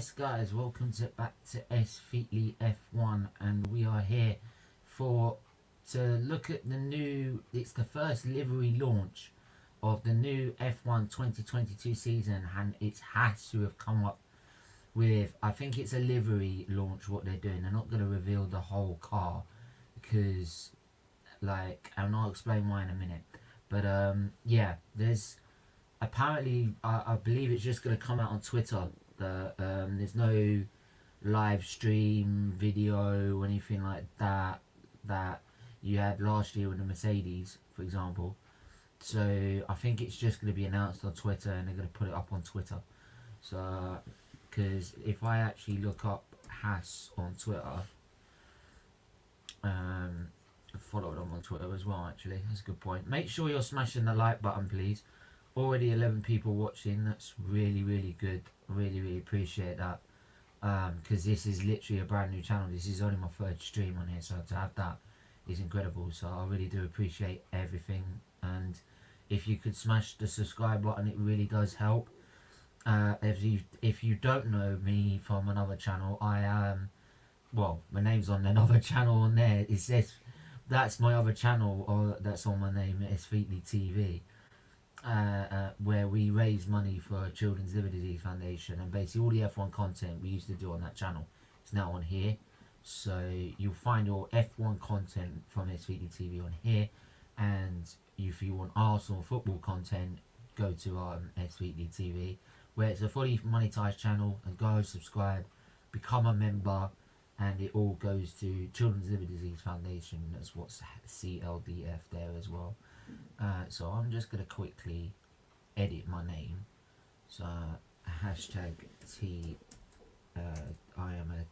Yes guys, welcome back to SFeatley F1, and we are here to look at the new, it's the first livery launch of the new F1 2022 season, and it's Haas who have come up with, I think it's a livery launch what they're doing. They're not going to reveal the whole car because, and I'll explain why in a minute. But yeah, there's apparently, I believe it's just going to come out on Twitter. There's no live stream video or anything like that you had last year with the Mercedes, for example. So I think it's just going to be announced on Twitter, and they're going to put it up on Twitter. So because if I actually look up Haas on Twitter, follow them on Twitter as well. Actually, that's a good point. Make sure you're smashing the like button, please. Already 11 people watching. That's really good. Really appreciate that, because this is literally a brand new channel. This is only my third stream on here, so to have that is incredible. So I really do appreciate everything, and if you could smash the subscribe button, it really does help. If you don't know me from another channel, I am, well, my name's on another channel on there. It says that's my other channel, or that's on my name, SFeatleyTV. Where we raise money for Children's Liver Disease Foundation, and basically all the F1 content we used to do on that channel is now on here. So you'll find your F1 content from SFeatleyTV on here, and if you want Arsenal football content, go to SFeatleyTV, where it's a fully monetized channel. And go subscribe, become a member, and it all goes to Children's Liver Disease Foundation. That's what's CLDF there as well. So I'm just going to quickly edit my name. So hashtag T. I am a.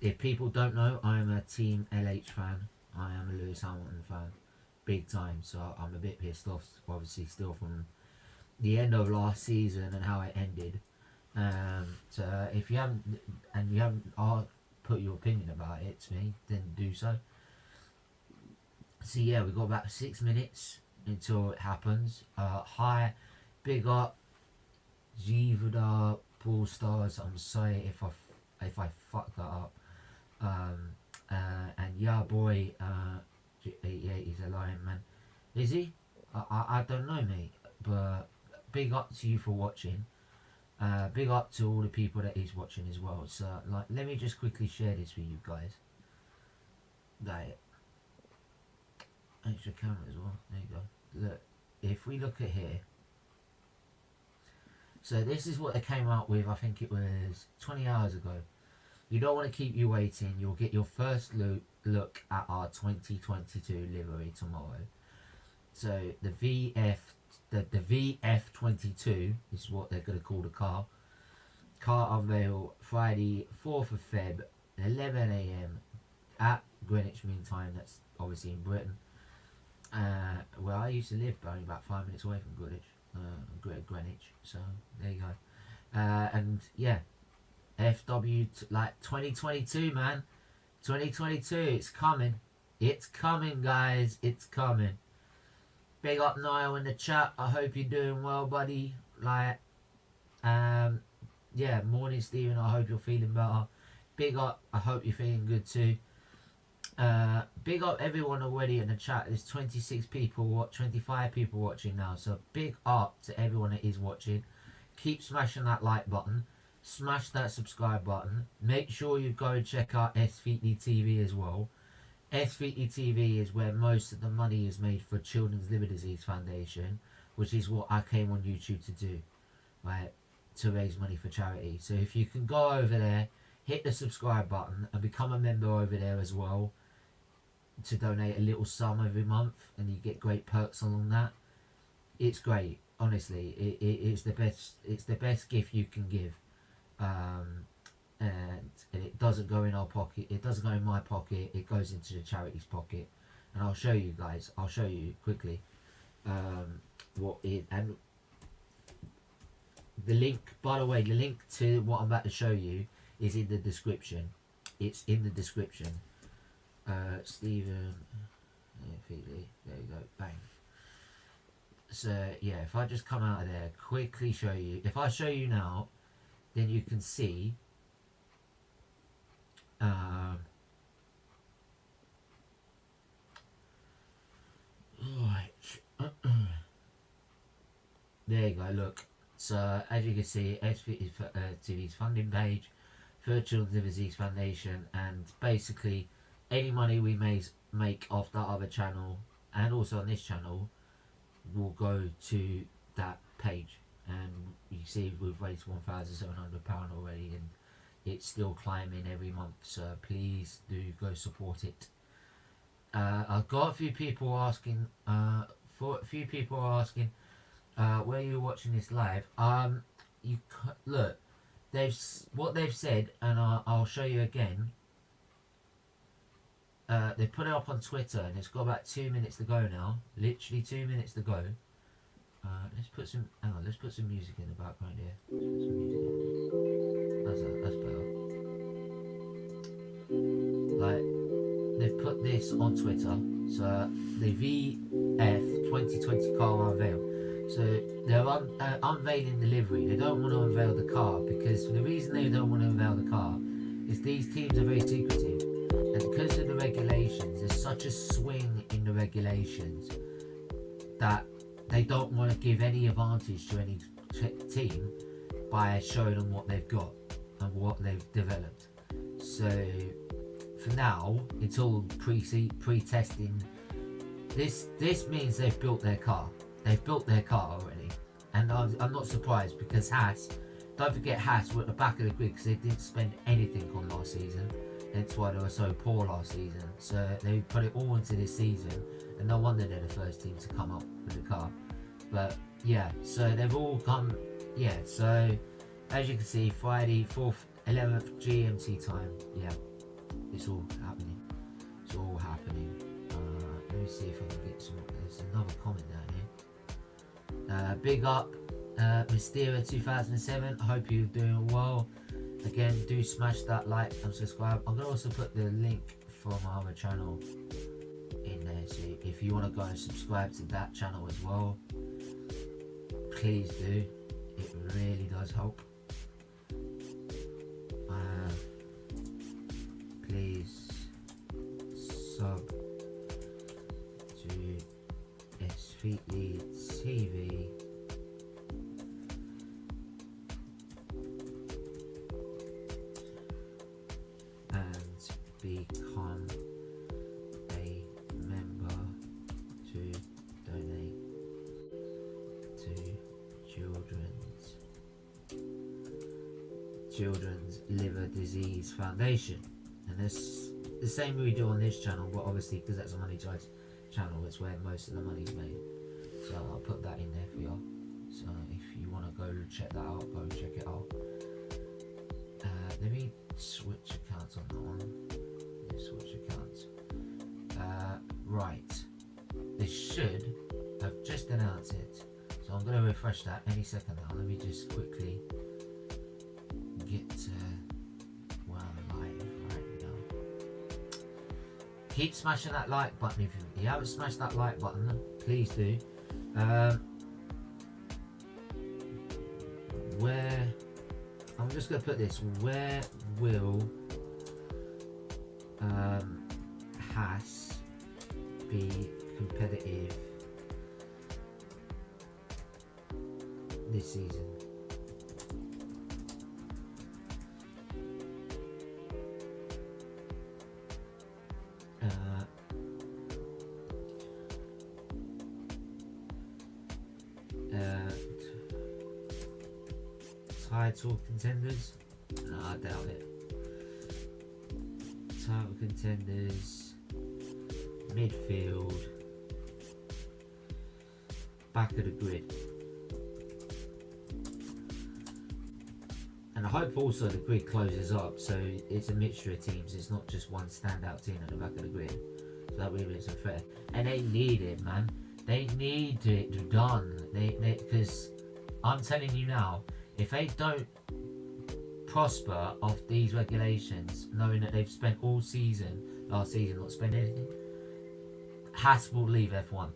If people don't know, I am a Team LH fan. I am a Lewis Hamilton fan, big time. So I'm a bit pissed off, obviously, still from the end of last season and how it ended. So if you haven't, put your opinion about it to me, then do so. So yeah, we've got about 6 minutes until it happens. Hi, big up, Jivada, Paul Stars. I'm sorry if I fucked that up. And yeah, boy, yeah, he's a lion, man. Is he? I don't know, mate. But big up to you for watching. Big up to all the people that he's watching as well. So let me just quickly share this with you guys. Extra camera as well. There you go. Look, if we look at here, so this is what they came out with. I think it was 20 hours ago. You don't want to keep you waiting. You'll get your first look at our 2022 livery tomorrow. So the VF-22 is what they're going to call the car. Car unveil Friday 4th of Feb, 11 AM at Greenwich Mean Time. That's obviously in Britain. Well, I used to live only about 5 minutes away from Greenwich, so there you go. And yeah, FW, 2022, man, 2022, it's coming, guys, it's coming. Big up Niall in the chat. I hope you're doing well, buddy. Yeah, morning, Stephen. I hope you're feeling better. Big up. I hope you're feeling good too. Big up everyone already in the chat. There's 26 people, 25 people watching now. So big up to everyone that is watching. Keep smashing that like button. Smash that subscribe button. Make sure you go and check out SFeatleyTV as well. SFeatleyTV is where most of the money is made for Children's Liver Disease Foundation, which is what I came on YouTube to do, right? To raise money for charity. So if you can go over there, hit the subscribe button, and become a member over there as well, to donate a little sum every month, and you get great perks along that. It's great, honestly. It's the best. It's the best gift you can give, and it doesn't go in our pocket. It doesn't go in my pocket. It goes into the charity's pocket, and I'll show you guys. I'll show you quickly what it, and the link. By the way, the link to what I'm about to show you is in the description. It's in the description. Stephen, there you go, bang. So yeah, if I just come out of there, quickly show you. If I show you now, then you can see Right. There you go, look. So, as you can see, SFeatleyTV's funding page, for Children's Disease Foundation, and basically any money we make off that other channel and also on this channel will go to that page. And you see we've raised £1,700 already, and it's still climbing every month, so please do go support it. I've got a few people asking where you're watching this live. You look, what they've said, and I'll show you again. They put it up on Twitter, and it's got about 2 minutes to go now. Literally 2 minutes to go. Let's put some music in the background here. That's better. Like, they've put this on Twitter. So the VF-22 car unveil. So they're unveiling the livery. They don't want to unveil the car because the reason they don't want to unveil the car is these teams are very secretive, and because of the regulations, there's such a swing in the regulations that they don't want to give any advantage to any team by showing them what they've got and what they've developed. So for now, until pre-testing, this means they've built their car. They've built their car already, and I'm not surprised because Haas, don't forget Haas were at the back of the grid because they didn't spend anything on last season. That's why they were so poor last season. So they put it all into this season, and no wonder they're the first team to come up with the car. But yeah, so they've all come. Yeah, so as you can see, Friday 4th 11th GMT time. Yeah, it's all happening. It's all happening. Let me see if I can get some. There's another comment down here. Big up Mysteria 2007. I hope you're doing well. Again, do smash that like and subscribe. I'm gonna also put the link for my other channel in there, so if you want to go and subscribe to that channel as well, please do. It really does help. Please sub to SFeatleyTV. And become a member to donate to Children's Liver Disease Foundation. And that's the same we do on this channel, but obviously because that's a money charge channel, it's where most of the money's made. So I'll put that in there for you. So if you want to go check that out, go check it out. Let me switch accounts on that one. Let's switch accounts. Right. They should have just announced it. So I'm going to refresh that any second now. Let me just quickly get where I'm live right now. Keep smashing that like button. If you haven't smashed that like button, please do. Where I'm just going to put this, where will Haas be competitive this season? Title contenders? No, I doubt it. Title contenders, midfield, back of the grid. And I hope also the grid closes up so it's a mixture of teams. It's not just one standout team at the back of the grid. So that way it's unfair. And they need it, man. They need it done. Because I'm telling you now, if they don't prosper off these regulations, knowing that they've spent all season, last season, not spending anything, Haas will leave F1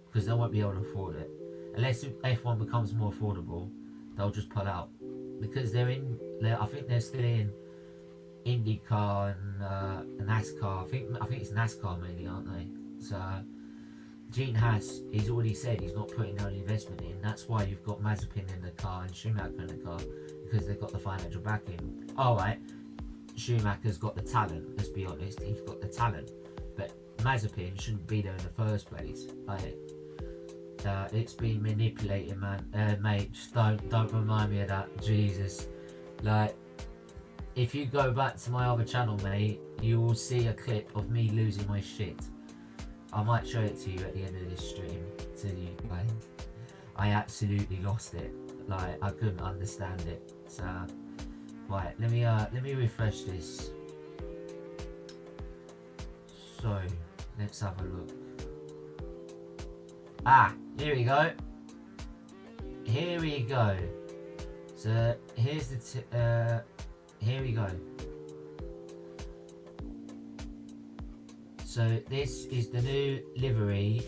because they won't be able to afford it. Unless F1 becomes more affordable, they'll just pull out because they're in. I think they're still in IndyCar and NASCAR. I think it's NASCAR mainly, aren't they? So Gene Haas, he's already said he's not putting no investment in. That's why you've got Mazepin in the car and Schumacher in the car, because they've got the financial backing. Alright, Schumacher's got the talent, let's be honest, he's got the talent. But Mazepin shouldn't be there in the first place. Like, it's been manipulated, man. Mate, just don't remind me of that. Jesus. Like, if you go back to my other channel, mate, you will see a clip of me losing my shit. I might show it to you at the end of this stream. To you guys, I absolutely lost it. Like, I couldn't understand it. So, right, let me refresh this. So, let's have a look. Ah, here we go. Here we go. So here's the here we go. So this is the new livery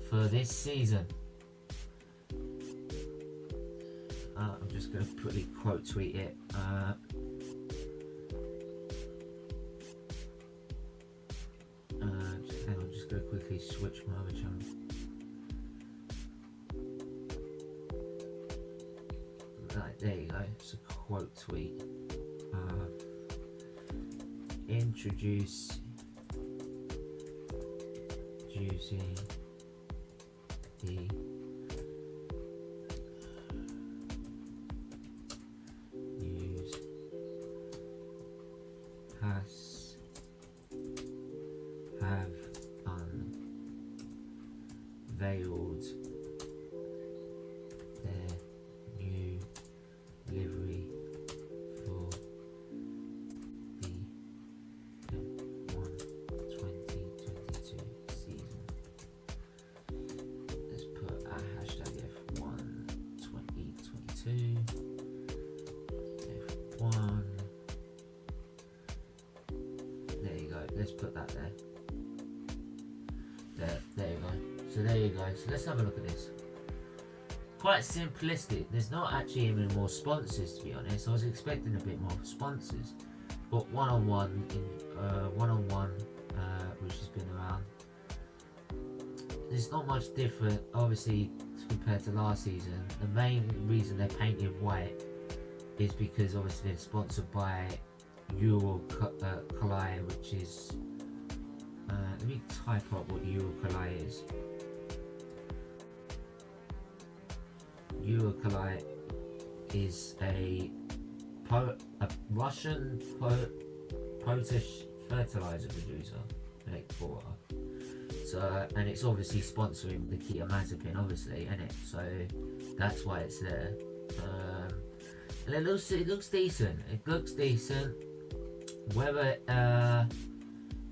for this season. I'm just going to quickly quote tweet it. Hang on, just going to quickly switch my other channel. Right, there you go. It's a quote tweet. Introducing the news Haas have unveiled their new livery for the F1 2022 season. Let's put a hashtag F1 2022 F1. There you go. Let's put that there. There you go. So there you go. So let's have a look at this. Quite simplistic. There's not actually even more sponsors, to be honest. I was expecting a bit more sponsors, but one-on-one, which has been around. There's not much different, obviously, compared to last season. The main reason they're painted white is because obviously they're sponsored by Caue, which is. Let me type up what Caue is. Caue is a Russian potash fertilizer producer, and exporter. So, and it's obviously sponsoring the Kia Mazepin, obviously, isn't it? So that's why it's there. And it looks decent. It looks decent. Whether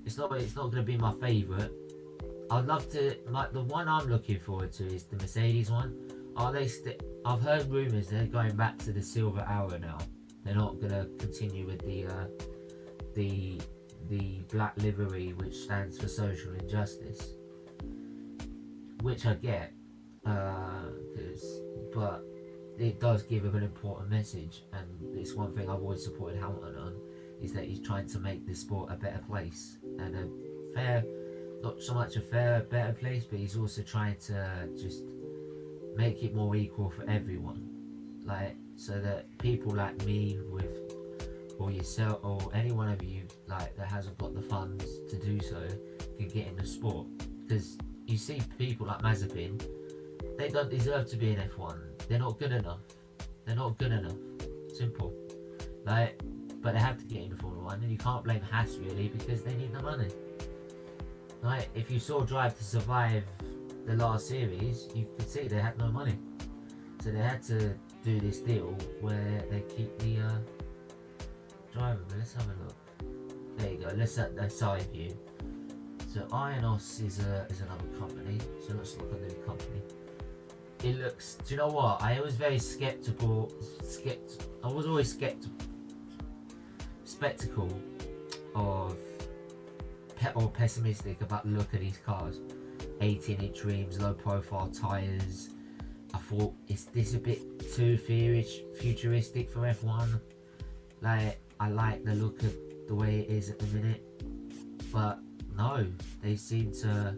it's not going to be my favourite. I'd love to. The one I'm looking forward to is the Mercedes one. Are they? I've heard rumours they're going back to the silver hour now. They're not going to continue with the black livery, which stands for social injustice, which I get, but it does give an important message, and it's one thing I've always supported Hamilton on, is that he's trying to make the sport a better place and a fair, not so much a fair, better place, but he's also trying to just make it more equal for everyone, like, so that people like me with, or yourself, or any one of you, like, that hasn't got the funds to do so, can get in the sport. Because you see people like Mazepin, they don't deserve to be in F1. They're not good enough. They're not good enough. Simple. Like, but they have to get into Formula 1, and you can't blame Haas really, because they need the money. Like, if you saw Drive to Survive the last series, you could see they had no money, so they had to do this deal where they keep the driver. But let's have a look. There you go. Let's set the side view. So Ionos is another company. So let's look at the company. It looks. Do you know what? I was very skeptical. I was always spectacle of or pessimistic about the look of these cars. 18-inch rims, low profile tyres. I thought, is this a bit too futuristic for F1? Like, I like the look of the way it is at the minute, but no, they seem to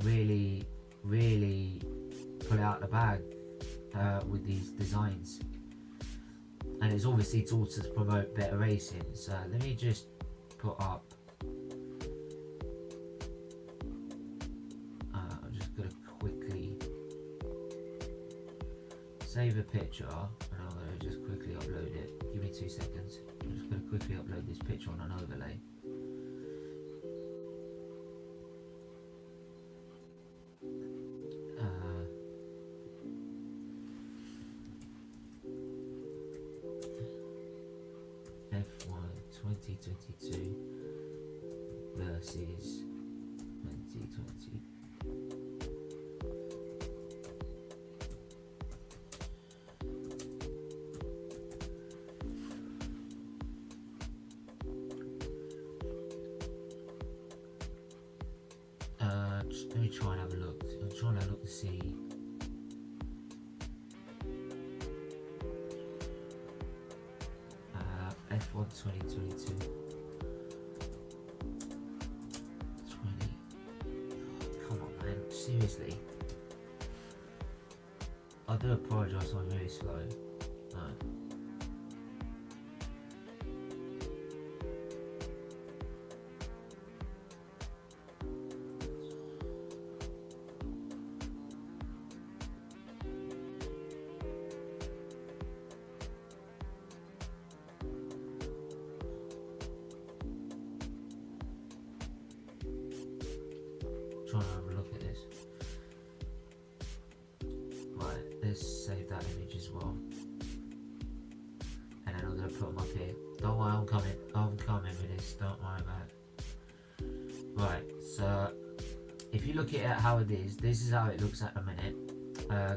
really pull out the bag with these designs, and it's obviously taught to promote better racing. So let me just put up, I'm just gonna quickly save a picture and I'm gonna just quickly upload it. Give me 2 seconds. I'm just gonna quickly upload this picture on an overlay. F1 2022 versus 2020. Let me try and have a look. I'm trying to look to see. F1 2022. 20. Come on, man. Seriously. I do apologise, I'm really slow. No. Trying to have a look at this. Right, let's save that image as well. And then I'm going to put them up here. Don't worry, I'm coming with this, don't worry about it. Right, so if you look at it how it is, this is how it looks at the minute.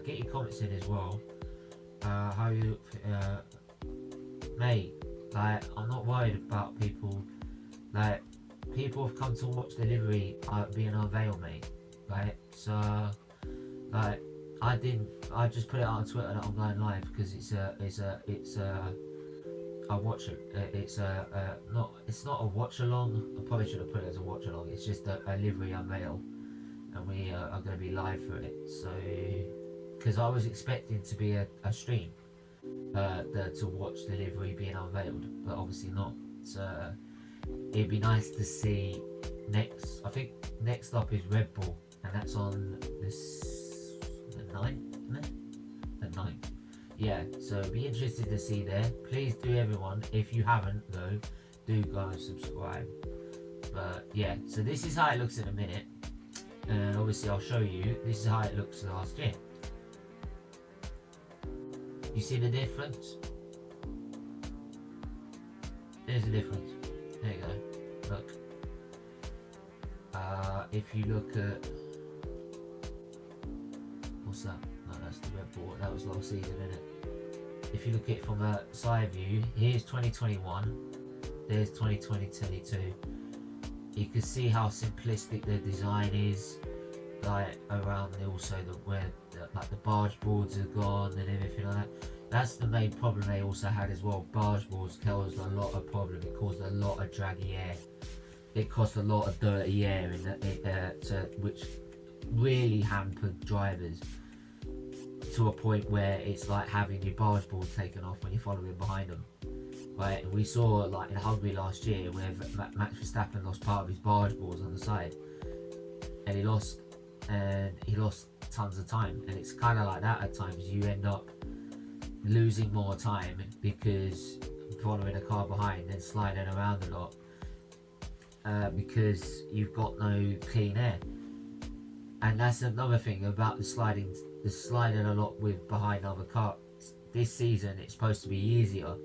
Get your comments in as well. How you mate, like, I'm not worried about people, like, people have come to watch the livery being unveiled, mate. Right, so like I just put it out on Twitter that I'm going live because it's not a watch along. I probably should have put it as a watch along. It's just a livery unveil, and we are going to be live for it. So because I was expecting to be a stream to watch the livery being unveiled, but obviously not. So it'd be nice to see next. I think next up is Red Bull, and that's on the 9th, isn't it? The 9th. Yeah, so be interested to see there. Please do, everyone. If you haven't though, do go and subscribe. But yeah, so this is how it looks in a minute, and obviously I'll show you. This is how it looks last year. You see the difference? There's the difference. There you go. Look. If you look at, what's that? No, that's the Red Bull. That was last season, isn't it? If you look at it from a side view, here's 2021. There's 2022. You can see how simplistic the design is, like around also where like the barge boards are gone and everything like that. That's the main problem they also had as well. Barge boards caused a lot of problem. It caused a lot of draggy air. It caused a lot of dirty air, which really hampered drivers to a point where it's like having your barge board taken off when you're following behind them. Right, and we saw like in Hungary last year where Max Verstappen lost part of his barge boards on the side, and he lost tons of time. And it's kind of like that at times. You end up losing more time because following a car behind and sliding around a lot because you've got no clean air. And that's another thing about the sliding a lot with behind other cars. This season it's supposed to be easier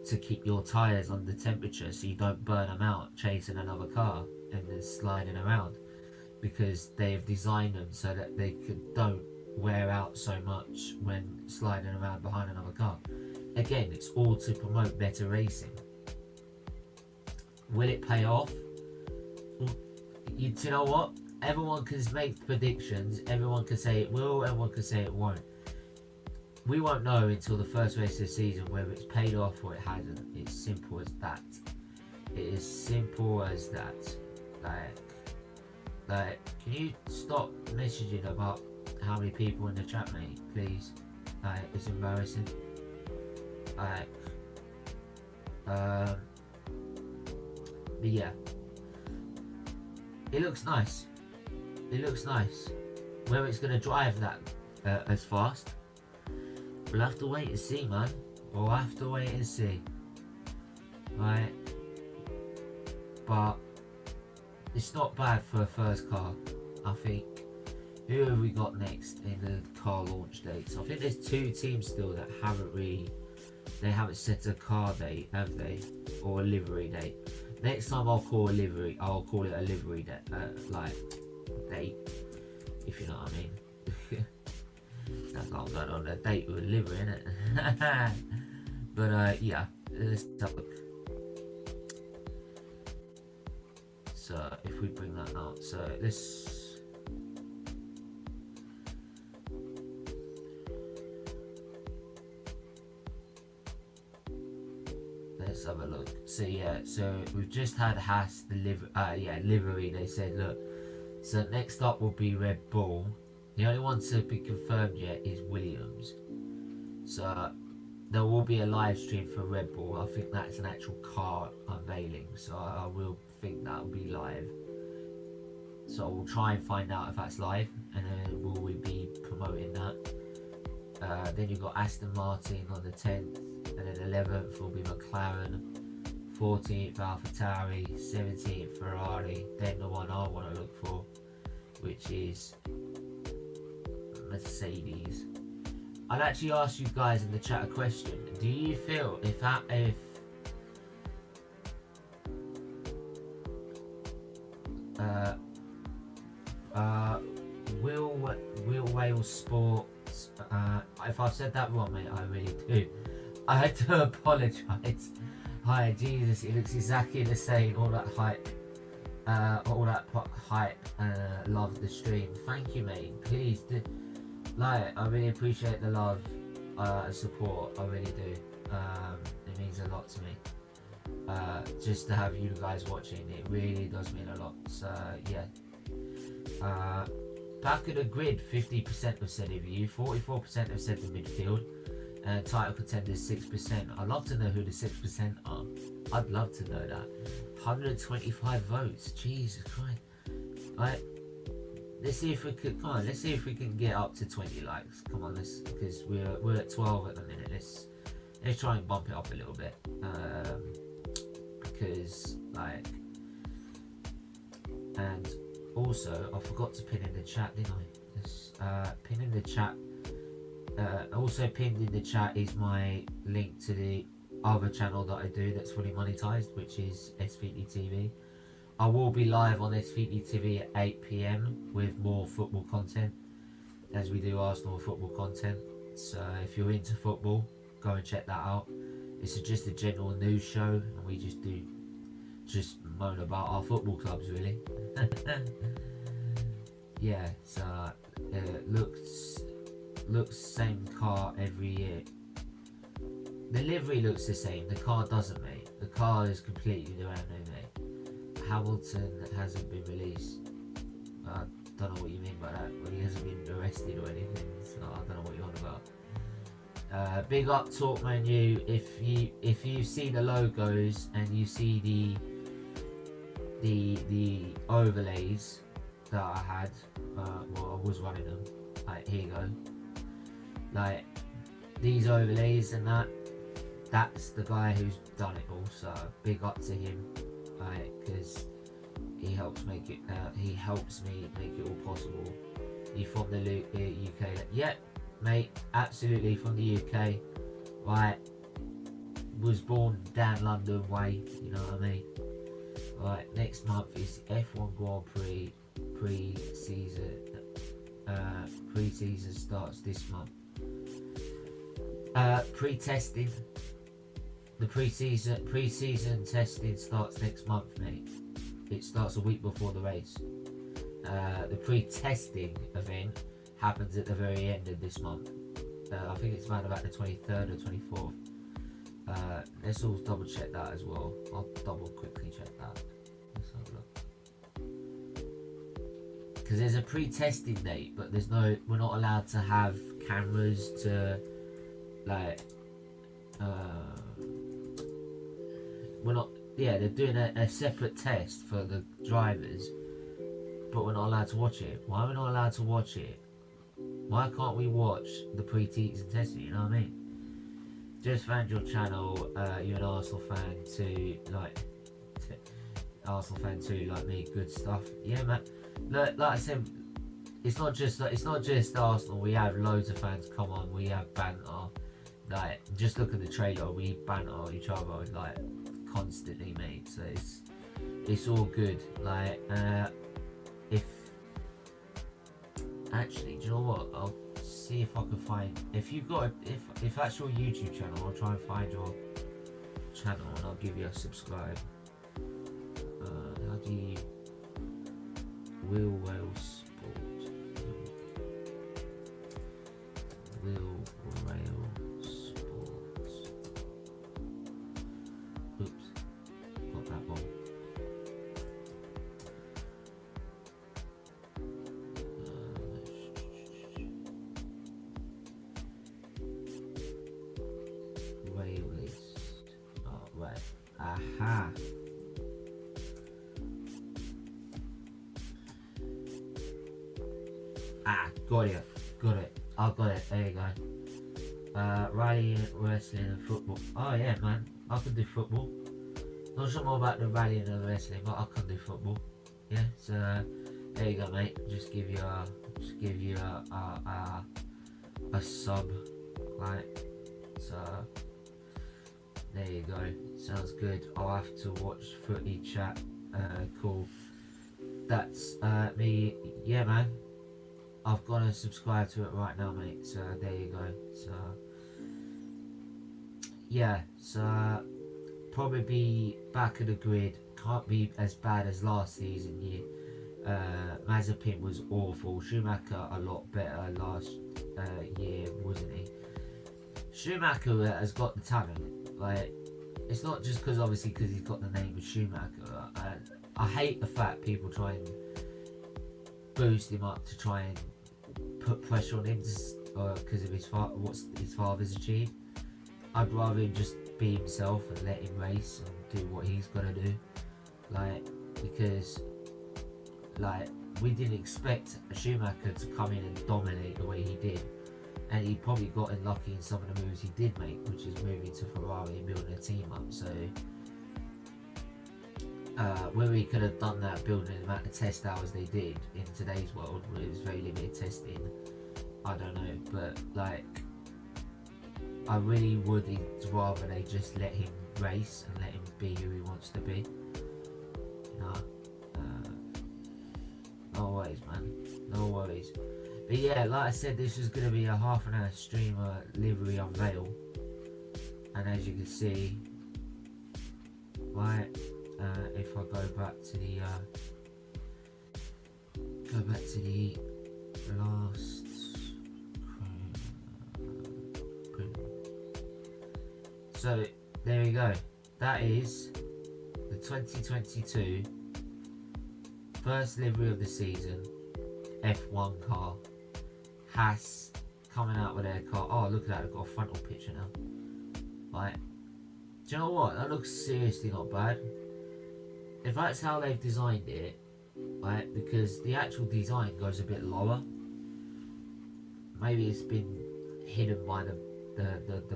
to keep your tyres under temperature so you don't burn them out chasing another car and then sliding around, because they've designed them so that they don't wear out so much when sliding around behind another car. Again, it's all to promote better racing. Will it pay off? You know what? Everyone can make predictions. Everyone can say it will. Everyone can say it won't. we won't know until the first race of the season whether it's paid off or it hasn't. It's simple as that. It is simple as that. Like, can you stop messaging about how many people in the chat, mate? Please. Like, it's embarrassing. Like, but yeah, it looks nice. It looks nice. Whether it's gonna drive that as fast, we'll have to wait and see, man. We'll have to wait and see. Right? But it's not bad for a first car. I think. Who have we got next in the car launch dates? I think there's 2 teams still that they haven't set a car date, have they? Or a livery date. Next time I'll call it a livery date, date, if you know what I mean. That's not going on a date with a livery, innit? But yeah, let's have a look. So if we bring that out, so let's have a look. So yeah, so we've just had Haas livery. They said, look, so next up will be Red Bull. The only one to be confirmed yet is Williams. So there will be a live stream for Red Bull. I think that's an actual car unveiling, so I will think that will be live. So we'll try and find out if that's live, and then will we be promoting that. Then you've got Aston Martin on the 10th, and then 11th will be McLaren, 14th AlphaTauri, 17th Ferrari, then the one I want to look for, which is Mercedes. I'd actually ask you guys in the chat a question. Do you feel if Will Wales Sports, if I've said that wrong, mate, I really do. I had to apologise. Hi, Jesus, it looks exactly the same. All that hype, love the stream. Thank you, mate. Please do. Like, I really appreciate the love, support. I really do. It means a lot to me. Just to have you guys watching, it really does mean a lot. So yeah. Back of the grid, 50% have said you, 44% have said the midfield, and title contenders 6%. I'd love to know who the 6% are. I'd love to know that. 125 votes. Jesus Christ. Right. Let's see if we could. Come on. Let's see if we can get up to 20 likes. Come on. Let's, because we're at 12 at the minute. Let's try and bump it up a little bit. Because like, and also I forgot to pin in the chat, didn't I? Pin in the chat. Also pinned in the chat is my link to the other channel that I do that's fully monetized, which is SFeatleyTV. I will be live on SFeatleyTV at 8 PM with more football content, as we do Arsenal football content. So if you're into football, go and check that out. It's just a general news show, and we just moan about our football clubs, really. Yeah, so looks same car every year. The livery looks the same, the car doesn't, mate. The car is completely brand new, mate. Hamilton hasn't been released. I don't know what you mean by that. Well, he hasn't been arrested or anything, so I don't know what you're on about. Big up Talk Menu. If you see the logos and you see the overlays that I had, well, I was running them. Like, here you go. Like, these overlays and that's the guy who's done it all. So big up to him, like, because he helps make it. He helps me make it all possible. He from the UK? Yep, mate, absolutely from the UK. Right, was born down London way. You know what I mean? Right, next month is F1 Grand Prix pre-season. Pre-season starts this month. Pre-testing. The pre-season testing starts next month, mate. It starts a week before the race. The pre-testing event happens at the very end of this month. I think it's around about the 23rd or 24th. Let's all double check that as well. I'll double quickly check that. Let's have a look. Because there's a pre-testing date, but there's no. We're not allowed to have cameras to, like. We're not. Yeah, they're doing a separate test for the drivers, but we're not allowed to watch it. Why are we not allowed to watch it? Why can't we watch the pre-tests and testing? You know what I mean? Just found your channel. You're an Arsenal fan too, like Arsenal fan too, like me. Good stuff. Yeah, man. Look, like I said, it's not just Arsenal. We have loads of fans. Come on, we have banter. Like, just look at the trailer. We banter each other like constantly, mate. So it's all good. Like, if actually, do you know what? I'll see if I can find. If you've got, if that's your YouTube channel, I'll try and find your channel and I'll give you a subscribe. How do you? Will Rail Sport. Will Rail Sport. Oops, got that one. Rail list. Oh, right. Aha. Got it. I got it. There you go. Rallying, wrestling, and football. Oh yeah, man. I can do football. Not sure more about the rallying and the wrestling, but I can do football. Yeah. So there you go, mate. Just give you a sub, right? So there you go. Sounds good. I'll have to watch footy chat. Cool. That's me. Yeah, man. I've got to subscribe to it right now, mate. So there you go. So yeah, so probably be back of the grid. Can't be as bad as last season. Mazepin was awful. Schumacher a lot better last year, wasn't he? Schumacher has got the talent. Like, it's not just because obviously because he's got the name of Schumacher. I hate the fact people try and boost him up to try and put pressure on him because of what his father's achieved. I'd rather him just be himself and let him race and do what he's got to do. Like, because like we didn't expect Schumacher to come in and dominate the way he did, and he probably got unlucky in some of the moves he did make, which is moving to Ferrari and building a team up. So whether he could have done that building the amount of test hours they did in today's world where it was very limited testing, I don't know, but like I really would rather they just let him race and let him be who he wants to be. You know, no worries, man, no worries. But yeah, like I said, this is going to be a half an hour stream livery unveil, and as you can see, right. If I go back to the last print. So there we go. That is the 2022 first livery of the season F1 car. Haas coming out with their car. Oh, look at that! I've got a frontal picture now. Right. Do you know what? That looks seriously not bad. If that's how they've designed it, right, because the actual design goes a bit lower. Maybe it's been hidden by the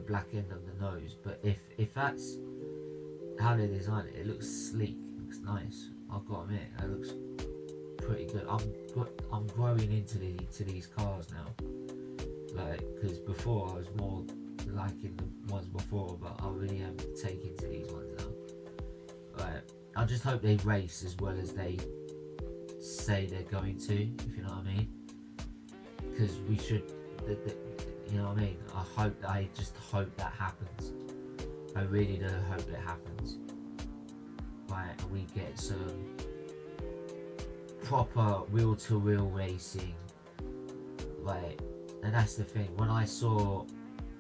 black end of the nose, but if that's how they designed it, it looks sleek, it looks nice. I've got to admit, it looks pretty good. I'm growing into these cars now, like, because before I was more liking the ones before, but I really am taking to these ones now. Right. I just hope they race as well as they say they're going to, if you know what I mean. Because we should, you know what I mean. I just hope that happens. I really do hope it happens. Right, and we get some proper wheel-to-wheel racing, like And that's the thing. When I saw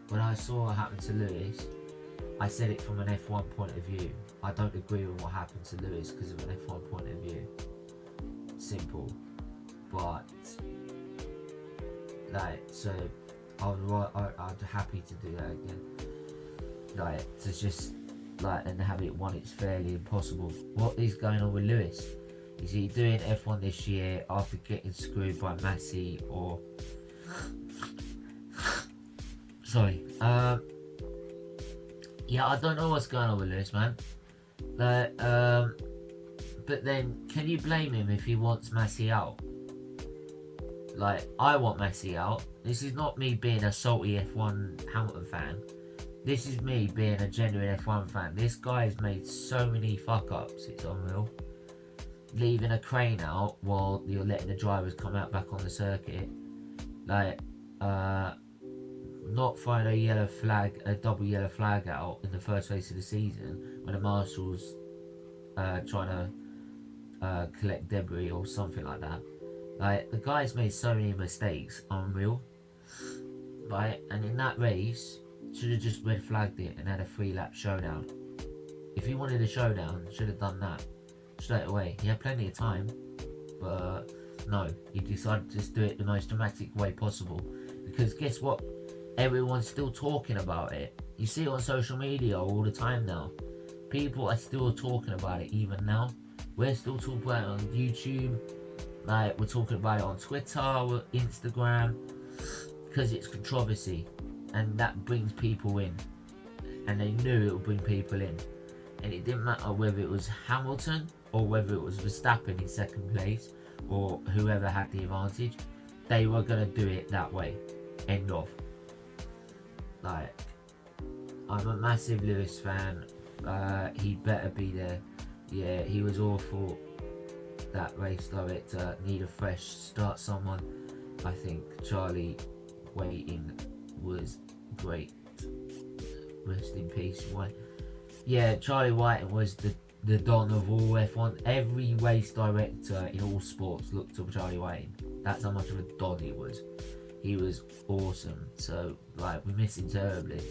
what happened to Lewis, I said it from an F1 point of view. I don't agree with what happened to Lewis because of an F1 point of view. Simple. But like, so I'd happy to do that again. Like, to just like, and have it won, it's fairly impossible. What is going on with Lewis? Is he doing F1 this year after getting screwed by Massey or sorry, yeah, I don't know what's going on with Lewis, man. Like, but then can you blame him if he wants Massey out? Like, I want Massey out. This is not me being a salty F1 Hamilton fan. This is me being a genuine F1 fan. This guy has made so many fuck ups, it's unreal. Leaving a crane out while you're letting the drivers come out back on the circuit. Like, not throwing a yellow flag, a double yellow flag out in the first race of the season when the marshals trying to collect debris or something like that. Like, the guy's made so many mistakes, unreal. Right, and in that race, should have just red flagged it and had a 3-lap showdown. If he wanted a showdown, should have done that straight away. He had plenty of time, but no, he decided to just do it the most dramatic way possible. Because guess what? Everyone's still talking about it. You see it on social media all the time now. People are still talking about it even now. We're still talking about it on YouTube. Like, we're talking about it on Twitter, Instagram, because it's controversy, and that brings people in. And they knew it would bring people in. And it didn't matter whether it was Hamilton or whether it was Verstappen in second place or whoever had the advantage. They were going to do it that way. End of. Like, I'm a massive Lewis fan. He better be there. Yeah, he was awful. That race director, need a fresh start. Someone. I think Charlie Whiting was great. Rest in peace. Yeah, Charlie Whiting was the don of all F1. Every race director in all sports looked to Charlie Whiting. That's how much of a don he was. He was awesome. So, like, we miss him terribly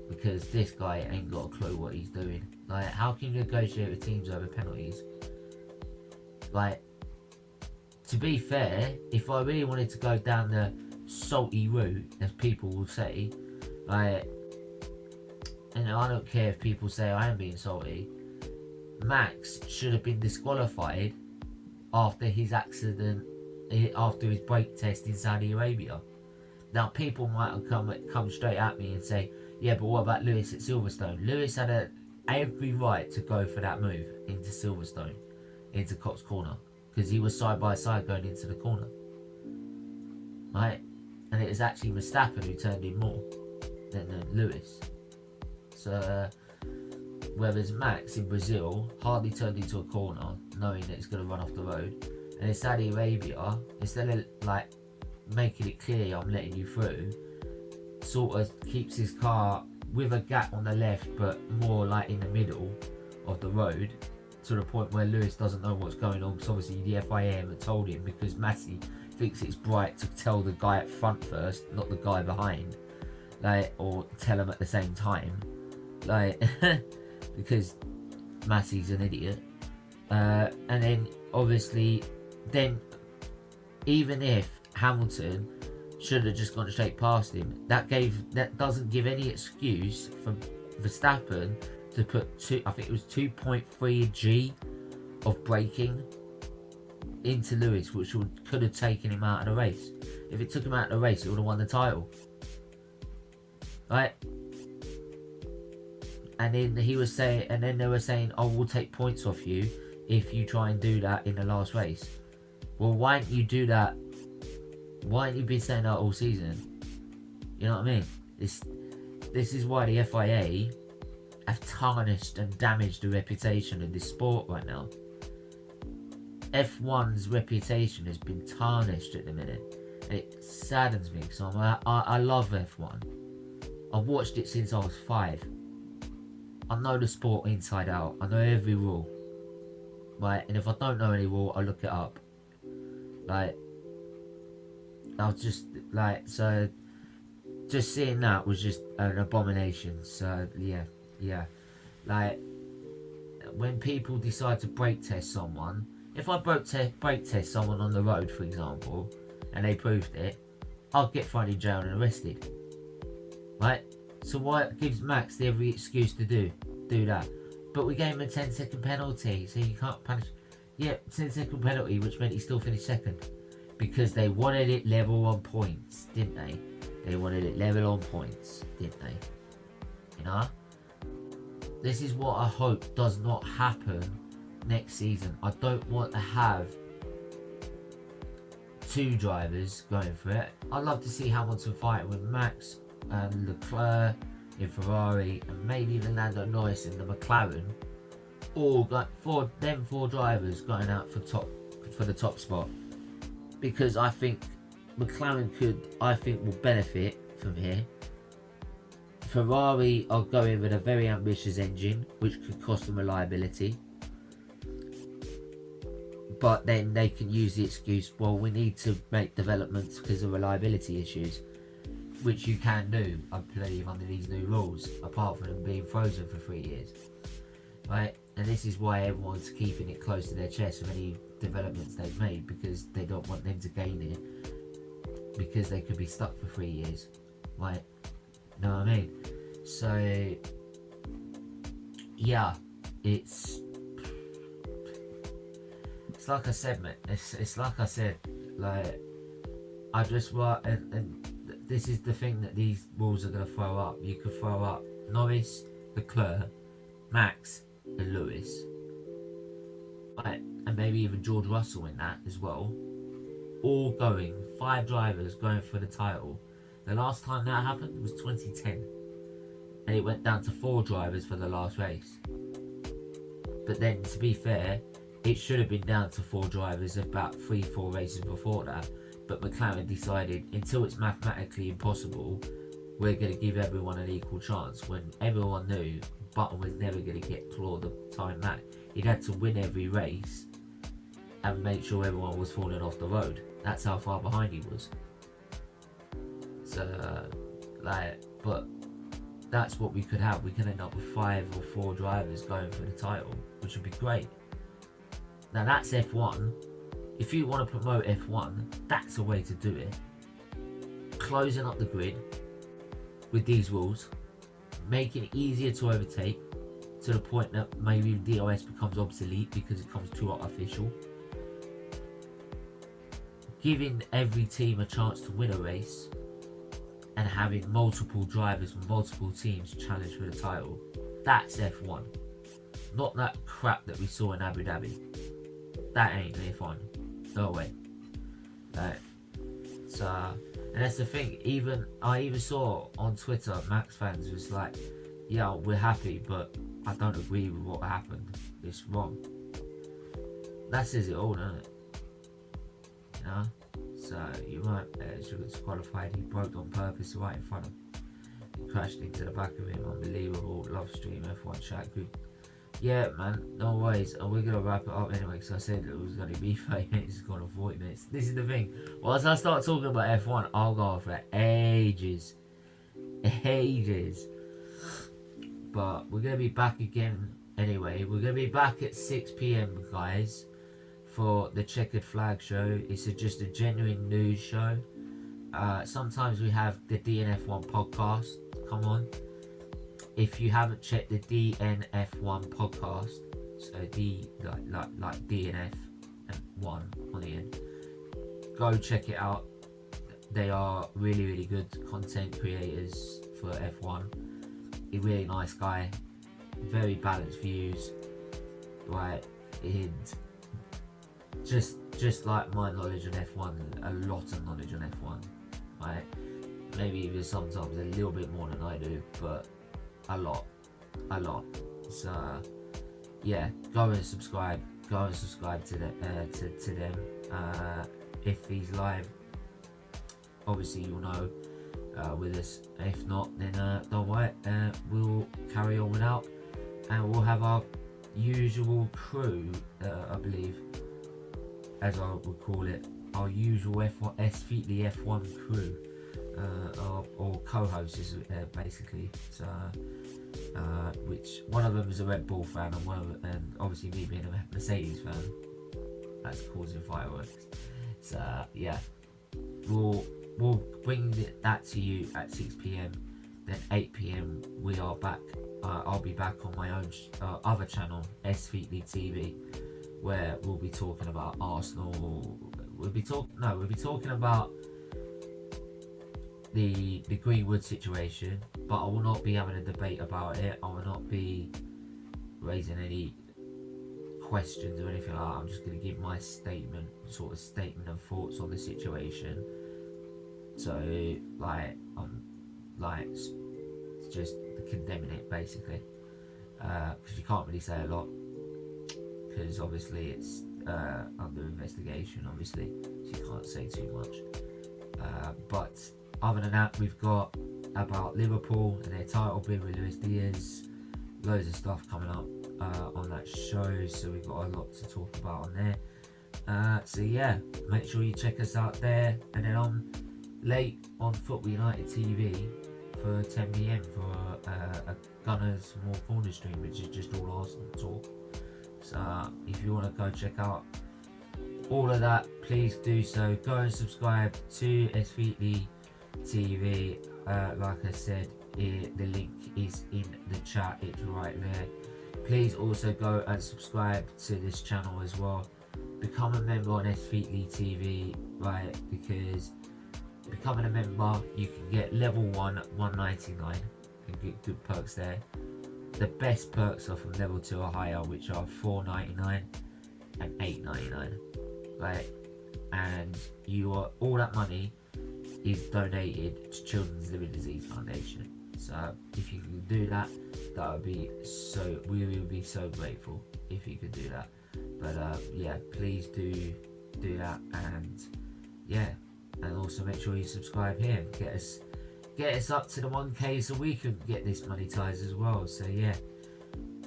because this guy ain't got a clue what he's doing. Like, how can you negotiate with teams over penalties? Like, to be fair, if I really wanted to go down the salty route, as people will say, like, and I don't care if people say I am being salty, Max should have been disqualified after his accident, after his brake test in Saudi Arabia. Now, people might have come straight at me and say, yeah, but what about Lewis at Silverstone? Lewis had every right to go for that move into Silverstone, into Cops Corner, because he was side by side going into the corner. Right? And it was actually Verstappen who turned in more than Lewis. So, whereas Max in Brazil hardly turned into a corner, knowing that it's going to run off the road. And in Saudi Arabia, instead of like making it clear I'm letting you through, sort of keeps his car with a gap on the left, but more like in the middle of the road, to the point where Lewis doesn't know what's going on, because obviously the FIA haven't told him, because Massey thinks it's bright to tell the guy at front first, not the guy behind, like, or tell him at the same time, like, because Massey's an idiot. And then obviously, then even if Hamilton should have just gone straight past him, that doesn't give any excuse for Verstappen to put I think it was 2.3 G of braking into Lewis, which could have taken him out of the race. If it took him out of the race, it would have won the title, right? And then he was saying, and then they were saying, oh, we'll take points off you if you try and do that in the last race. Well, why didn't you do that? Why haven't you been saying that all season? You know what I mean? This is why the FIA have tarnished and damaged the reputation of this sport right now. F1's reputation has been tarnished at the minute. And it saddens me, because I love F1. I've watched it since I was 5. I know the sport inside out. I know every rule. Right? And if I don't know any rule, I look it up. Like, I was just like, so just seeing that was just an abomination. So yeah, like when people decide to brake test someone, if I brake test someone on the road, for example, and they proved it, I'll get thrown in jail and arrested, right? So why it gives Max every excuse to do that? But we gave him a 10-second penalty, so you can't punish. Yeah, 10-second penalty, which meant he still finished second, because they wanted it level on points, didn't they? They wanted it level on points, didn't they? You know? This is what I hope does not happen next season. I don't want to have two drivers going for it. I'd love to see Hamilton fighting with Max and Leclerc in Ferrari, and maybe even Lando Norris in the McLaren. All got four drivers going out for the top spot, because I think McLaren will benefit from here. Ferrari are going with a very ambitious engine, which could cost them reliability. But then they can use the excuse, well, we need to make developments because of reliability issues, which you can do, I believe, under these new rules, apart from them being frozen for 3 years. Right? And this is why everyone's keeping it close to their chest with any developments they've made, because they don't want them to gain it, because they could be stuck for 3 years. Right? Know what I mean? So yeah, it's like I said, man. It's like I said. Like, I just want, and this is the thing that these rules are going to throw up. You could throw up Norris, Leclerc, Max, and Lewis, right? And maybe even George Russell in that as well. All going, 5 drivers going for the title. The last time that happened was 2010, and it went down to 4 drivers for the last race. But then, to be fair, it should have been down to 4 drivers about 3-4 races before that. But McLaren decided, until it's mathematically impossible, we're going to give everyone an equal chance, when everyone knew Button was never going to get clawed the time back. He'd had to win every race and make sure everyone was falling off the road. That's how far behind he was. So, but that's what we could have. We could end up with 5 or 4 drivers going for the title, which would be great. Now that's F1. If you want to promote F1, that's a way to do it. Closing up the grid with these rules, making it easier to overtake, to the point that maybe DRS becomes obsolete because it becomes too artificial. Giving every team a chance to win a race, and having multiple drivers from multiple teams challenge for the title. That's F1. Not that crap that we saw in Abu Dhabi. That ain't F1. No way. So, and that's the thing. I even saw on Twitter, Max fans was like, yeah, we're happy, but I don't agree with what happened. It's wrong. That says it all, doesn't it? You know? So you might should have disqualified. He broke on purpose right in front of him. Crashed into the back of him. Unbelievable. Love stream F1 chat group. Yeah, man, no worries. And we're gonna wrap it up anyway, because I said it was gonna be 5 minutes. It's gone on 40 minutes. This is the thing. Once I start talking about F1, I'll go on for ages. But we're gonna be back again anyway. We're gonna be back at 6 p.m, guys, for the Checkered Flag show. It's just a genuine news show. Sometimes we have the DNF1 podcast come on. If you haven't checked the DNF1 podcast, so D like DNF and 1 on the end, go check it out. They are really, really good content creators for F1. A really nice guy, very balanced views, right? And just like my knowledge on F1, a lot of knowledge on F1, right? Maybe even sometimes a little bit more than I do, but a lot. So yeah, go and subscribe to them. If he's live, obviously you'll know with us. If not, then don't worry, we'll carry on without, and we'll have our usual crew, I believe, as I would call it, our usual SFeatley F1 crew, or co-hosts basically. So, which one of them is a Red Bull fan, and obviously me being a Mercedes fan, that's causing fireworks. So yeah, we'll bring that to you at 6 p.m. Then 8 p.m. we are back. I'll be back on my own other channel, SFeatleyTV, where we'll be talking about Arsenal. We'll be talking about the Greenwood situation, but I will not be having a debate about it. I will not be raising any questions or anything like that. I'm just going to give my statement of thoughts on the situation. So just condemning it basically, because you can't really say a lot, because obviously it's under investigation, obviously, so you can't say too much. But other than that, we've got about Liverpool and their title bid with Luis Diaz, loads of stuff coming up on that show, so we've got a lot to talk about on there. So yeah, make sure you check us out there, and then I'm late on Football United TV for 10 p.m. for a Gunners More Corner stream, which is just all Arsenal talk. So if you want to go check out all of that, please do so. Go and subscribe to SFeatleyTV. Like I said, the link is in the chat, it's right there. Please also go and subscribe to this channel as well. Become a member on SFeatleyTV, right? Because becoming a member, you can get level 1 $1.99 and get good perks there. The best perks are from level 2 or higher, which are $4.99 and $8.99, right? And all that money is donated to Children's Living Disease Foundation. So if you can do that, we will be so grateful if you could do that. But yeah, please do that, and yeah, and also make sure you subscribe here and get us up to the 1K so we can get this monetized as well. So yeah,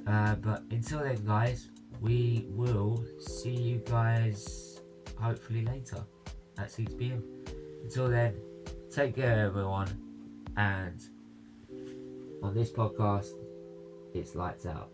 but until then guys, we will see you guys hopefully later at 6 p.m. Until then, take care everyone, and on this podcast, it's lights out.